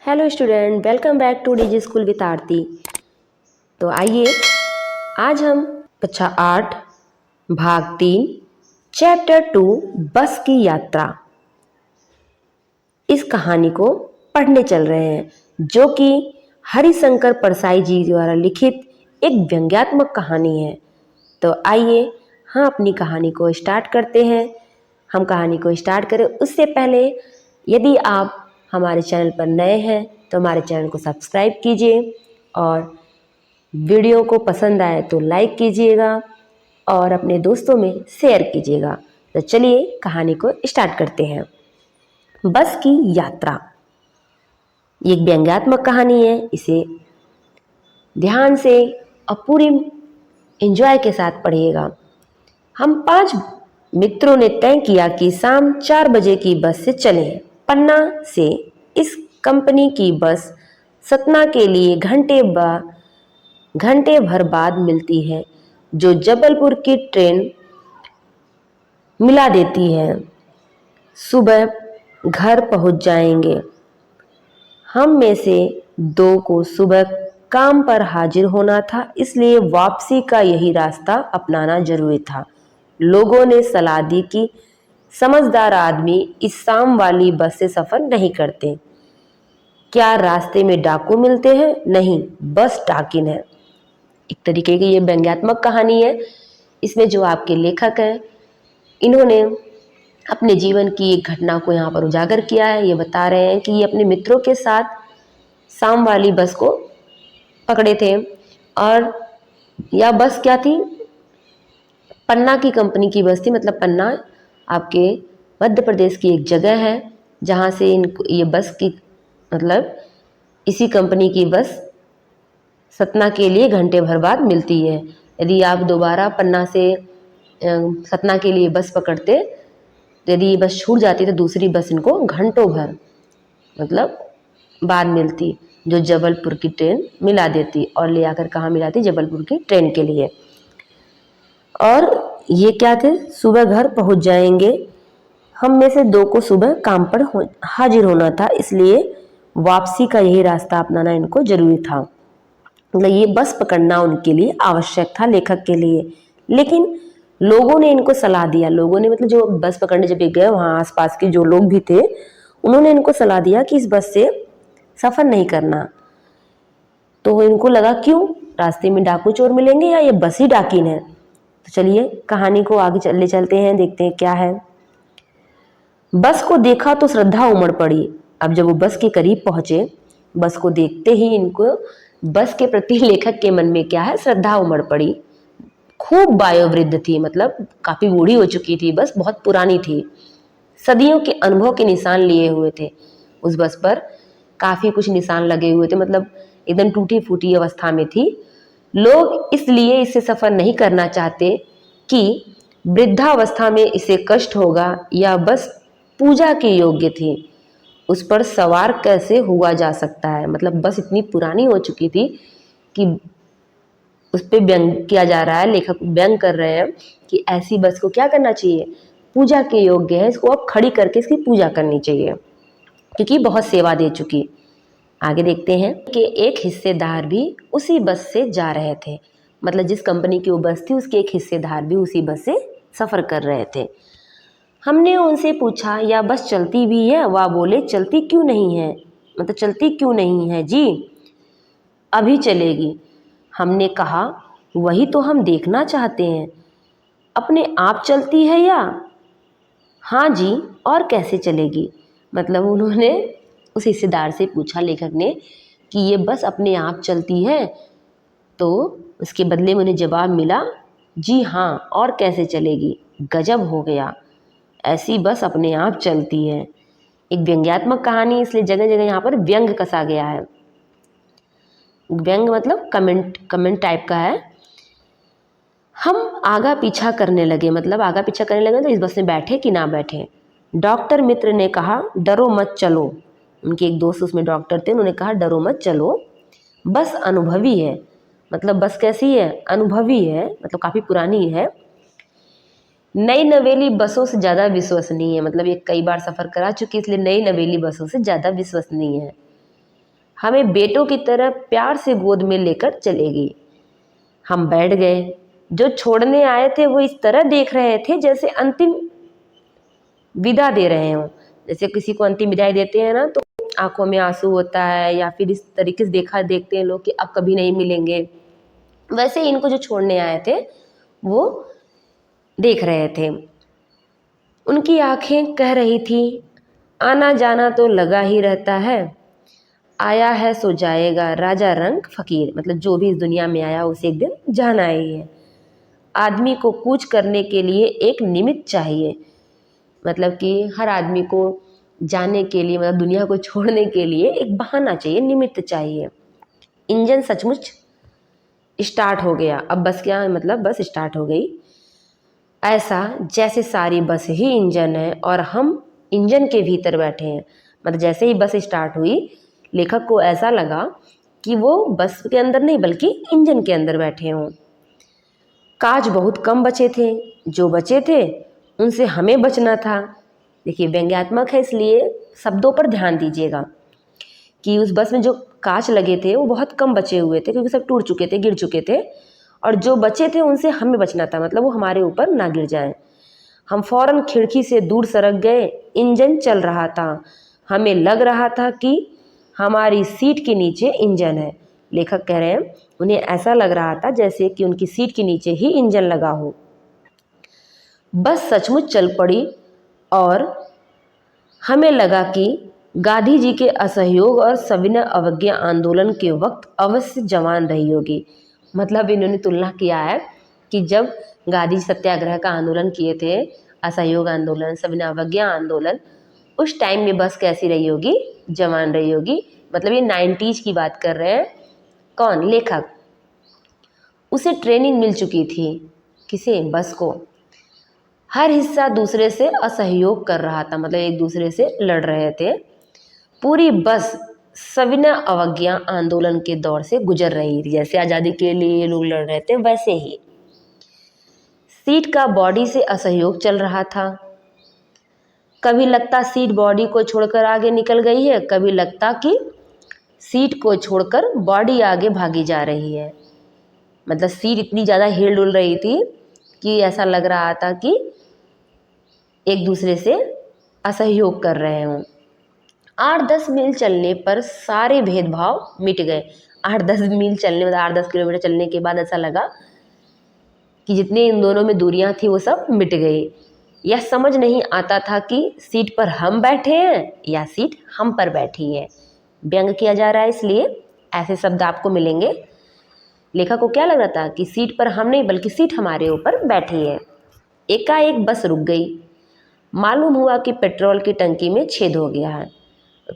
Hello student, welcome back to DG school with Aarti. तो आइए आज हम कक्षा 8 भाग 3 चैप्टर 2 बस की यात्रा इस कहानी को पढ़ने चल रहे हैं, जो कि हरिशंकर परसाई जी द्वारा लिखित एक व्यंग्यात्मक कहानी है। तो आइए हम अपनी कहानी को स्टार्ट करते हैं। हम कहानी को स्टार्ट करें उससे पहले यदि आप हमारे चैनल पर नए हैं तो हमारे चैनल को सब्सक्राइब कीजिए और वीडियो को पसंद आए तो लाइक कीजिएगा और अपने दोस्तों में शेयर कीजिएगा। तो चलिए कहानी को स्टार्ट करते हैं। बस की यात्रा ये एक व्यंग्यात्मक कहानी है, इसे ध्यान से और पूरी एंजॉय के साथ पढ़िएगा। हम 5 मित्रों ने तय किया कि शाम 4 बजे की बस से चलें। पन्ना से इस कंपनी की बस सतना के लिए घंटे भर बाद मिलती है, जो जबलपुर की ट्रेन मिला देती है। सुबह घर पहुंच जाएंगे। हम में से 2 को सुबह काम पर हाजिर होना था, इसलिए वापसी का यही रास्ता अपनाना जरूरी था। लोगों ने सलाह दी कि समझदार आदमी इस शाम वाली बस से सफर नहीं करते। क्या रास्ते में डाकू मिलते हैं? नहीं, बस डाकिन है। एक तरीके की ये व्यंग्यात्मक कहानी है। इसमें जो आपके लेखक हैं, इन्होंने अपने जीवन की एक घटना को यहाँ पर उजागर किया है। ये बता रहे हैं कि ये अपने मित्रों के साथ शाम वाली बस को पकड़े थे और यह बस क्या थी? पन्ना की कंपनी की बस थी। मतलब पन्ना आपके मध्य प्रदेश की एक जगह है जहाँ से ये बस की मतलब इसी कंपनी की बस सतना के लिए घंटे भर बाद मिलती है। यदि आप दोबारा पन्ना से सतना के लिए बस पकड़ते, तो यदि ये बस छूट जाती तो दूसरी बस इनको घंटों भर मतलब बाद मिलती, जो जबलपुर की ट्रेन मिला देती और ले आकर कहाँ मिलाती? जबलपुर की ट्रेन के लिए। और ये क्या थे? सुबह घर पहुंच जाएंगे। हम में से 2 को सुबह काम पर हाजिर होना था, इसलिए वापसी का यही रास्ता अपनाना इनको जरूरी था। मतलब ये बस पकड़ना उनके लिए आवश्यक था, लेखक के लिए। लेकिन लोगों ने इनको सलाह दिया। लोगों ने मतलब जो बस पकड़ने जब गए, वहाँ आसपास के जो लोग भी थे, उन्होंने इनको सलाह दिया कि इस बस से सफ़र नहीं करना। तो इनको लगा क्यों, रास्ते में डाकू चोर मिलेंगे या ये बस ही डाकिन है। तो चलिए कहानी को आगे ले चलते हैं, देखते हैं क्या है। बस को देखा तो श्रद्धा उमड़ पड़ी। अब जब वो बस के करीब पहुंचे, बस को देखते ही इनको बस के प्रति लेखक के मन में क्या है? श्रद्धा उमड़ पड़ी। खूब वयोवृद्ध थी, मतलब काफी बूढ़ी हो चुकी थी, बस बहुत पुरानी थी। सदियों के अनुभव के निशान लिए हुए थे। उस बस पर काफी कुछ निशान लगे हुए थे, मतलब एकदम टूटी फूटी अवस्था में थी। लोग इसलिए इससे सफर नहीं करना चाहते कि वृद्धावस्था में इसे कष्ट होगा, या बस पूजा के योग्य थी। उस पर सवार कैसे हुआ जा सकता है? मतलब बस इतनी पुरानी हो चुकी थी कि उस पर व्यंग किया जा रहा है, लेखक व्यंग कर रहे हैं कि ऐसी बस को क्या करना चाहिए? पूजा के योग्य है, इसको अब खड़ी करके इसकी पूजा करनी चाहिए, क्योंकि बहुत सेवा दे चुकी। आगे देखते हैं कि एक हिस्सेदार भी उसी बस से जा रहे थे। मतलब जिस कंपनी की वो बस थी, उसके एक हिस्सेदार भी उसी बस से सफ़र कर रहे थे। हमने उनसे पूछा, यह बस चलती भी है? वह बोले, चलती क्यों नहीं है? मतलब चलती क्यों नहीं है जी? अभी चलेगी। हमने कहा, वही तो हम देखना चाहते हैं, अपने आप चलती है या? हाँ जी, और कैसे चलेगी? मतलब उन्होंने उस हिस्सेदार से पूछा, लेखक ने, कि ये बस अपने आप चलती है? तो उसके बदले में उन्हें जवाब मिला, जी हाँ, और कैसे चलेगी। गजब हो गया, ऐसी बस अपने आप चलती है। एक व्यंग्यात्मक कहानी, इसलिए जगह जगह यहाँ पर व्यंग कसा गया है। व्यंग मतलब कमेंट टाइप का है। हम आगा पीछा करने लगे, मतलब आगा पीछा करने लगे तो इस बस में बैठे कि ना बैठे। डॉक्टर मित्र ने कहा, डरो मत चलो। उनके एक दोस्त उसमें डॉक्टर थे, उन्होंने कहा, डरो मत चलो, बस अनुभवी है। मतलब बस कैसी है? अनुभवी है, मतलब काफ़ी पुरानी है। नई नवेली बसों से ज़्यादा विश्वसनीय है। मतलब ये कई बार सफ़र करा चुकी, इसलिए नई नवेली बसों से ज़्यादा विश्वसनीय है। हमें बेटों की तरह प्यार से गोद में लेकर चलेगी। हम बैठ गए। जो छोड़ने आए थे वो इस तरह देख रहे थे जैसे अंतिम विदा दे रहे हों। जैसे किसी को अंतिम विदाई देते हैं ना, तो आंखों में आंसू होता है, या फिर इस तरीके से देखते हैं लोग कि अब कभी नहीं मिलेंगे। वैसे इनको जो छोड़ने आए थे वो देख रहे थे। उनकी आंखें कह रही थी, आना जाना तो लगा ही रहता है, आया है सो जाएगा, राजा रंग फकीर। मतलब जो भी इस दुनिया में आया उसे एक दिन जाना ही है। आदमी को कूच करने के लिए एक निमित्त चाहिए। मतलब कि हर आदमी को जाने के लिए, मतलब दुनिया को छोड़ने के लिए एक बहाना चाहिए, निमित्त चाहिए। इंजन सचमुच स्टार्ट हो गया। अब बस क्या मतलब, बस स्टार्ट हो गई। ऐसा जैसे सारी बस ही इंजन है और हम इंजन के भीतर बैठे हैं। मतलब जैसे ही बस स्टार्ट हुई, लेखक को ऐसा लगा कि वो बस के अंदर नहीं बल्कि इंजन के अंदर बैठे हों। काज बहुत कम बचे थे, जो बचे थे उनसे हमें बचना था। देखिए व्यंग्यात्मक है, इसलिए शब्दों पर ध्यान दीजिएगा कि उस बस में जो कांच लगे थे वो बहुत कम बचे हुए थे, क्योंकि सब टूट चुके थे, गिर चुके थे, और जो बचे थे उनसे हमें बचना था, मतलब वो हमारे ऊपर ना गिर जाए। हम फौरन खिड़की से दूर सरक गए। इंजन चल रहा था। हमें लग रहा था कि हमारी सीट के नीचे इंजन है। लेखक कह रहे हैं उन्हें ऐसा लग रहा था जैसे कि उनकी सीट के नीचे ही इंजन लगा हो। बस सचमुच चल पड़ी और हमें लगा कि गांधी जी के असहयोग और सविनय अवज्ञा आंदोलन के वक्त अवश्य जवान रही होगी। मतलब इन्होंने तुलना किया है कि जब गांधी सत्याग्रह का आंदोलन किए थे, असहयोग आंदोलन, सविनय अवज्ञा आंदोलन, उस टाइम में बस कैसी रही होगी, जवान रही होगी। मतलब ये 90s की बात कर रहे हैं। कौन? लेखक। उसे ट्रेनिंग मिल चुकी थी। किसे? बस को। हर हिस्सा दूसरे से असहयोग कर रहा था, मतलब एक दूसरे से लड़ रहे थे। पूरी बस सविनय अवज्ञा आंदोलन के दौर से गुजर रही थी। जैसे आज़ादी के लिए लोग लड़ रहे थे वैसे ही सीट का बॉडी से असहयोग चल रहा था। कभी लगता सीट बॉडी को छोड़कर आगे निकल गई है, कभी लगता कि सीट को छोड़कर बॉडी आगे भागी जा रही है। मतलब सीट इतनी ज़्यादा हिल डुल रही थी कि ऐसा लग रहा था कि एक दूसरे से असहयोग कर रहे हों। 8-10 मील चलने पर सारे भेदभाव मिट गए। 8-10 मील चलने, मतलब 8-10 किलोमीटर चलने के बाद ऐसा लगा कि जितनी इन दोनों में दूरियां थी वो सब मिट गई। यह समझ नहीं आता था कि सीट पर हम बैठे हैं या सीट हम पर बैठी है। व्यंग किया जा रहा है, इसलिए ऐसे शब्द आपको मिलेंगे। लेखक को क्या लग रहा था कि सीट पर हम नहीं बल्कि सीट हमारे ऊपर बैठी है। एकाएक बस रुक गई। मालूम हुआ कि पेट्रोल की टंकी में छेद हो गया है।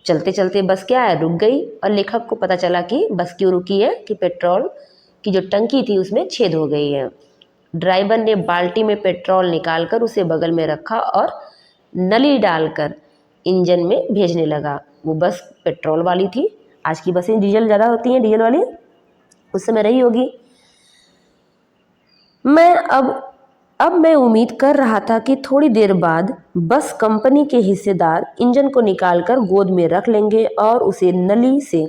चलते चलते बस क्या है, रुक गई, और लेखक को पता चला कि बस क्यों रुकी है, कि पेट्रोल की जो टंकी थी उसमें छेद हो गई है। ड्राइवर ने बाल्टी में पेट्रोल निकालकर उसे बगल में रखा और नली डालकर इंजन में भेजने लगा। वो बस पेट्रोल वाली थी। आज की बसें डीजल ज़्यादा होती हैं, डीजल वाली उस समय रही होगी। अब मैं उम्मीद कर रहा था कि थोड़ी देर बाद बस कंपनी के हिस्सेदार इंजन को निकालकर गोद में रख लेंगे और उसे नली से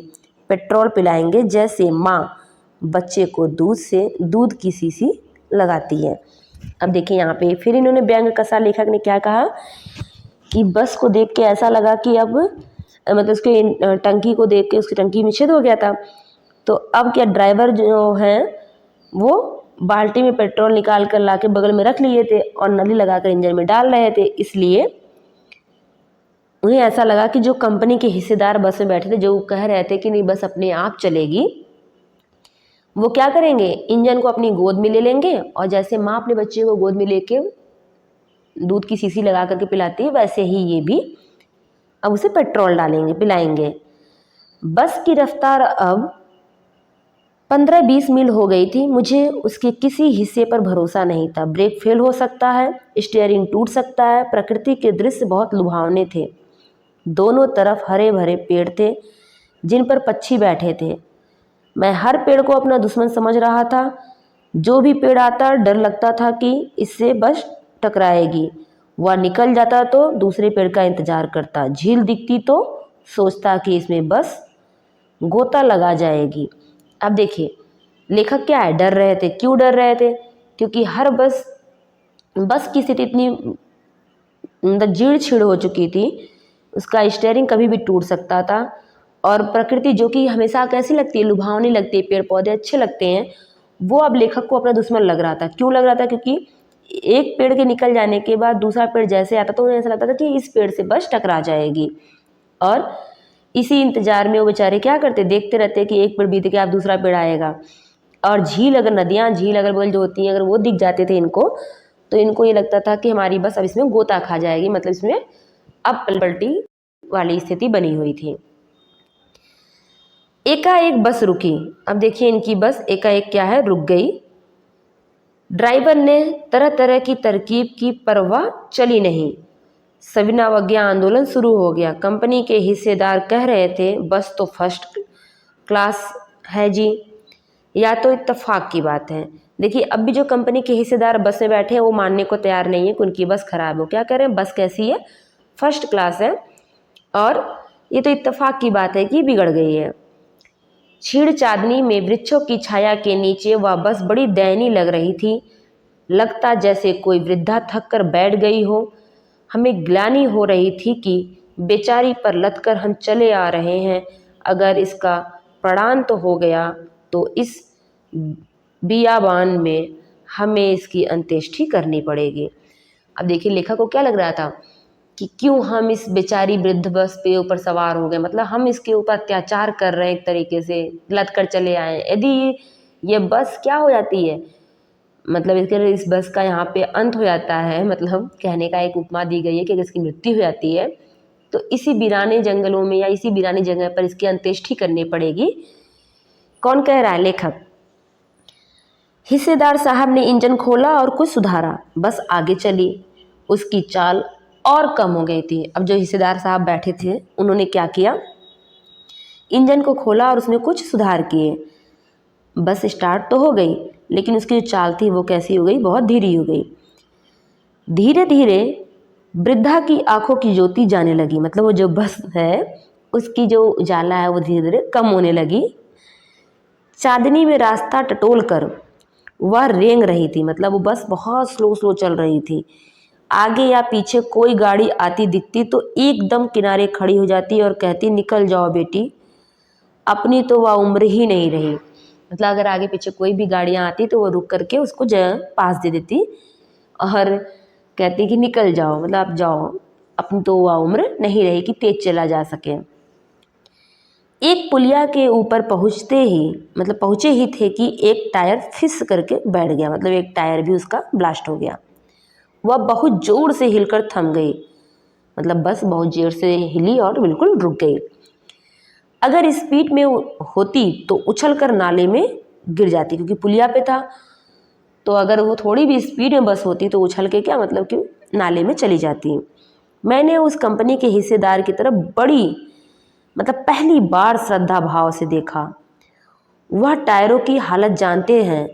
पेट्रोल पिलाएंगे, जैसे माँ बच्चे को दूध की शीशी लगाती है। अब देखिए यहाँ पे फिर इन्होंने व्यंग कसा। लेखक ने क्या कहा कि बस को देख के ऐसा लगा कि अब मतलब उसके टंकी को देख के उसकी टंकी में छेद हो गया था, तो अब क्या ड्राइवर जो हैं वो बाल्टी में पेट्रोल निकाल कर ला के बगल में रख लिए थे और नली लगाकर इंजन में डाल रहे थे। इसलिए उन्हें ऐसा लगा कि जो कंपनी के हिस्सेदार बस में बैठे थे, जो कह रहे थे कि नहीं बस अपने आप चलेगी, वो क्या करेंगे, इंजन को अपनी गोद में ले लेंगे और जैसे माँ अपने बच्चे को गोद में लेके दूध की शीशी लगा करके पिलाती है, वैसे ही ये भी अब उसे पेट्रोल डालेंगे, पिलाएंगे। बस की रफ्तार अब 15-20 मील हो गई थी। मुझे उसके किसी हिस्से पर भरोसा नहीं था। ब्रेक फेल हो सकता है, स्टीयरिंग टूट सकता है। प्रकृति के दृश्य बहुत लुभावने थे। दोनों तरफ हरे भरे पेड़ थे जिन पर पक्षी बैठे थे। मैं हर पेड़ को अपना दुश्मन समझ रहा था। जो भी पेड़ आता डर लगता था कि इससे बस टकराएगी। वह निकल जाता तो दूसरे पेड़ का इंतजार करता। झील दिखती तो सोचता कि इसमें बस गोता लगा जाएगी। अब देखिए लेखक क्या है, डर रहे थे। क्यों डर रहे थे? क्योंकि हर बस की स्थिति इतनी मतलब जीर्ण छीण हो चुकी थी, उसका स्टीयरिंग कभी भी टूट सकता था। और प्रकृति जो कि हमेशा कैसी लगती है, लुभावनी लगती है, पेड़ पौधे अच्छे लगते हैं, वो अब लेखक को अपना दुश्मन लग रहा था। क्यों लग रहा था? क्योंकि एक पेड़ के निकल जाने के बाद दूसरा पेड़ जैसे आता तो उन्हें ऐसा लगता था कि इस पेड़ से बस टकरा जाएगी। और इसी इंतजार में वो बेचारे क्या करते, देखते रहते कि एक पेड़ बीत के अब दूसरा पेड़ आएगा। और झील अगर नदियाँ, झील अगर बोल जो होती हैं, अगर वो दिख जाते थे इनको, तो इनको ये लगता था कि हमारी बस अब इसमें गोता खा जाएगी, मतलब इसमें अब पलटी वाली स्थिति बनी हुई थी। एकाएक बस रुकी। अब देखिए इनकी बस एकाएक क्या है, रुक गई। ड्राइवर ने तरह तरह की तरकीब की, परवाह चली नहीं। सविना अवज्ञा आंदोलन शुरू हो गया। कंपनी के हिस्सेदार कह रहे थे बस तो फर्स्ट क्लास है जी, या तो इत्तेफाक की बात है। देखिए अब भी जो कंपनी के हिस्सेदार बस में बैठे हैं वो मानने को तैयार नहीं है कि उनकी बस खराब हो। क्या कह रहे हैं, बस कैसी है, फर्स्ट क्लास है, और ये तो इत्तेफाक की बात है कि बिगड़ गई है। छीड़ चांदनी में वृक्षों की छाया के नीचे वह बस बड़ी दयनीय लग रही थी। लगता जैसे कोई वृद्धा थक कर बैठ गई हो। हमें ग्लानि हो रही थी कि बेचारी पर लदकर हम चले आ रहे हैं, अगर इसका प्राण तो हो गया तो इस बियाबान में हमें इसकी अंत्येष्टि करनी पड़ेगी। अब देखिए लेखक को क्या लग रहा था कि क्यों हम इस बेचारी वृद्ध बस पे ऊपर सवार हो गए, मतलब हम इसके ऊपर अत्याचार कर रहे हैं, एक तरीके से लद कर चले आए। यदि ये बस क्या हो जाती है, मतलब इस बस का यहाँ पे अंत हो जाता है, मतलब कहने का एक उपमा दी गई है कि अगर इसकी मृत्यु हो जाती है तो इसी वीराने जंगलों में या इसी वीरानी जगह पर इसकी अंत्येष्टि करनी पड़ेगी। कौन कह रहा है, लेखक। हिस्सेदार साहब ने इंजन खोला और कुछ सुधारा, बस आगे चली। उसकी चाल और कम हो गई थी। अब जो हिस्सेदार साहब बैठे थे उन्होंने क्या किया, इंजन को खोला और उसमें कुछ सुधार किए। बस स्टार्ट तो हो गई, लेकिन उसकी जो चाल थी वो कैसी हो गई, बहुत धीरे हो गई। धीरे धीरे वृद्धा की आंखों की ज्योति जाने लगी, मतलब वो जो बस है उसकी जो उजाला है वो धीरे धीरे कम होने लगी। चांदनी में रास्ता टटोल कर वह रेंग रही थी, मतलब वो बस बहुत स्लो स्लो चल रही थी। आगे या पीछे कोई गाड़ी आती दिखती तो एकदम किनारे खड़ी हो जाती और कहती, निकल जाओ बेटी, अपनी तो वह उम्र ही नहीं रही। मतलब अगर आगे पीछे कोई भी गाड़ियाँ आती तो वो रुक करके उसको पास दे देती और कहती कि निकल जाओ, मतलब आप जाओ, अपनी तो वह उम्र नहीं रही कि तेज चला जा सके। एक पुलिया के ऊपर पहुँचते ही, मतलब पहुँचे ही थे कि एक टायर फिस करके बैठ गया, मतलब एक टायर भी उसका ब्लास्ट हो गया। वह बहुत जोर से हिलकर थम गई, मतलब बस बहुत जोर से हिली और बिल्कुल रुक गई। अगर स्पीड में होती तो उछल कर नाले में गिर जाती, क्योंकि पुलिया पे था, तो अगर वो थोड़ी भी स्पीड में बस होती तो उछल के क्या मतलब कि नाले में चली जाती। मैंने उस कंपनी के हिस्सेदार की तरफ बड़ी, मतलब पहली बार श्रद्धा भाव से देखा। वह टायरों की हालत जानते हैं,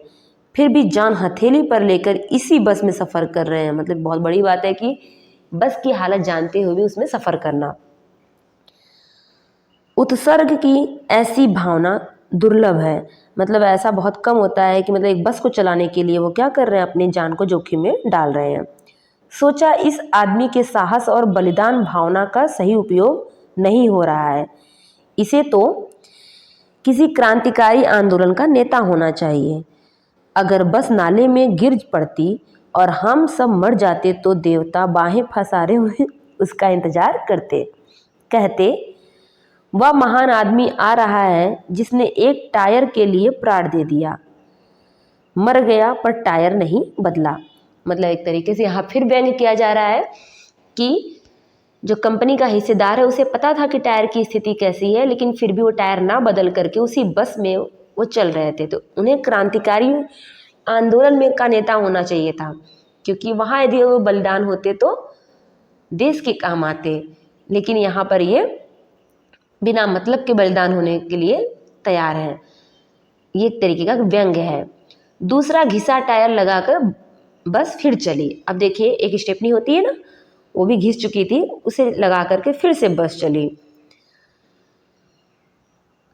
फिर भी जान हथेली पर लेकर इसी बस में सफ़र कर रहे हैं। मतलब बहुत बड़ी बात है कि बस की हालत जानते हुए भी उसमें सफ़र करना। उत्सर्ग की ऐसी भावना दुर्लभ है, मतलब ऐसा बहुत कम होता है कि मतलब एक बस को चलाने के लिए वो क्या कर रहे हैं, अपनी जान को जोखिम में डाल रहे हैं। सोचा इस आदमी के साहस और बलिदान भावना का सही उपयोग नहीं हो रहा है, इसे तो किसी क्रांतिकारी आंदोलन का नेता होना चाहिए। अगर बस नाले में गिर पड़ती और हम सब मर जाते तो देवता बाहें फंसारे हुए उसका इंतजार करते, कहते वह महान आदमी आ रहा है जिसने एक टायर के लिए प्राण दे दिया, मर गया पर टायर नहीं बदला। मतलब एक तरीके से यहाँ फिर व्यंग्य किया जा रहा है कि जो कंपनी का हिस्सेदार है उसे पता था कि टायर की स्थिति कैसी है, लेकिन फिर भी वो टायर ना बदल करके उसी बस में वो चल रहे थे। तो उन्हें क्रांतिकारी आंदोलन में का नेता होना चाहिए था, क्योंकि वहाँ यदि वो बलिदान होते तो देश के काम आते, लेकिन यहाँ पर ये बिना मतलब के बलिदान होने के लिए तैयार है। ये एक तरीके का व्यंग्य है। दूसरा घिसा टायर लगाकर बस फिर चली। अब देखिए एक स्टेपनी होती है ना, वो भी घिस चुकी थी, उसे लगा करके फिर से बस चली।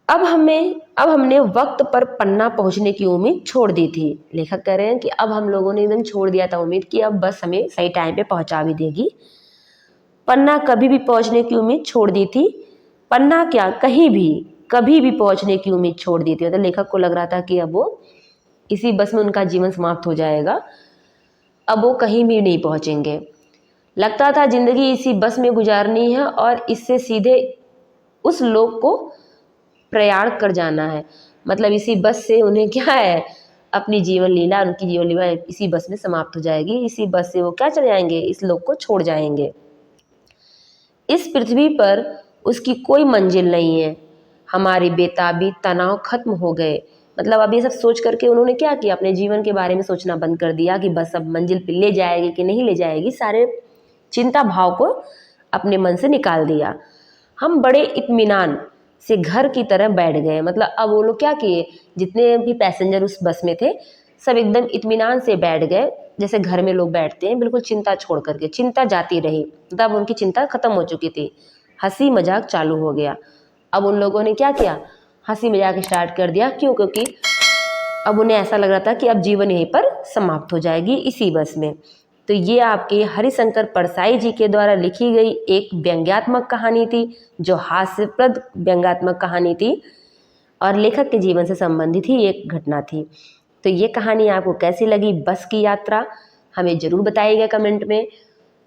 अब हमने वक्त पर पन्ना पहुंचने की उम्मीद छोड़ दी थी। लेखक कह रहे हैं कि अब हम लोगों ने एकदम छोड़ दिया था उम्मीद कि अब बस हमें सही टाइम पे पहुंचा भी देगी। पन्ना कभी भी पहुंचने की उम्मीद छोड़ दी थी। पन्ना क्या, कहीं भी कभी भी पहुंचने की उम्मीद छोड़ दी थी। मतलब लेखक को लग रहा था कि अब वो इसी बस में उनका जीवन समाप्त हो जाएगा, अब वो कहीं भी नहीं पहुंचेंगे। लगता था जिंदगी इसी बस में गुजारनी है और इससे सीधे उस लोक को प्रयाण कर जाना है। मतलब इसी बस से उन्हें क्या है, अपनी जीवन लीला, उनकी जीवन लीला इसी बस में समाप्त हो जाएगी। इसी बस से वो क्या चले जाएंगे, इस लोक को छोड़ जाएंगे। इस पृथ्वी पर उसकी कोई मंजिल नहीं है। हमारी बेताबी तनाव खत्म हो गए। मतलब अब ये सब सोच करके उन्होंने क्या किया, अपने जीवन के बारे में सोचना बंद कर दिया कि बस अब मंजिल पे ले जाएगी कि नहीं ले जाएगी। सारे चिंता भाव को अपने मन से निकाल दिया। हम बड़े इत्मीनान से घर की तरह बैठ गए। मतलब अब वो लोग क्या किए, जितने भी पैसेंजर उस बस में थे सब एकदम इत्मीनान से बैठ गए, जैसे घर में लोग बैठते हैं, बिल्कुल चिंता छोड़ करके। चिंता जाती रही, तब उनकी चिंता खत्म हो चुकी थी। हंसी मजाक चालू हो गया। अब उन लोगों ने क्या किया, हंसी मजाक स्टार्ट कर दिया। क्यों? क्योंकि अब उन्हें ऐसा लग रहा था कि अब जीवन यहीं पर समाप्त हो जाएगी इसी बस में। तो ये आपके हरिशंकर परसाई जी के द्वारा लिखी गई एक व्यंग्यात्मक कहानी थी, जो हास्यप्रद व्यंग्यात्मक कहानी थी और लेखक के जीवन से संबंधित ही एक घटना थी। तो ये कहानी आपको कैसी लगी, बस की यात्रा, हमें ज़रूर बताइएगा कमेंट में।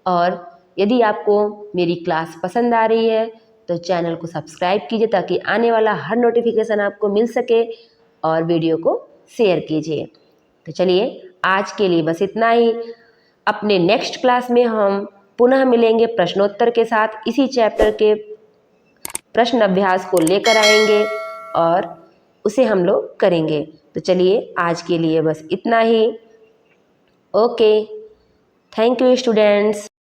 और यदि आपको मेरी क्लास पसंद आ रही है तो चैनल को सब्सक्राइब कीजिए ताकि आने वाला हर नोटिफिकेशन आपको मिल सके, और वीडियो को शेयर कीजिए। तो चलिए आज के लिए बस इतना ही। अपने नेक्स्ट क्लास में हम पुनः मिलेंगे प्रश्नोत्तर के साथ। इसी चैप्टर के प्रश्न अभ्यास को लेकर आएंगे और उसे हम लोग करेंगे। तो चलिए आज के लिए बस इतना ही। Okay, thank you students.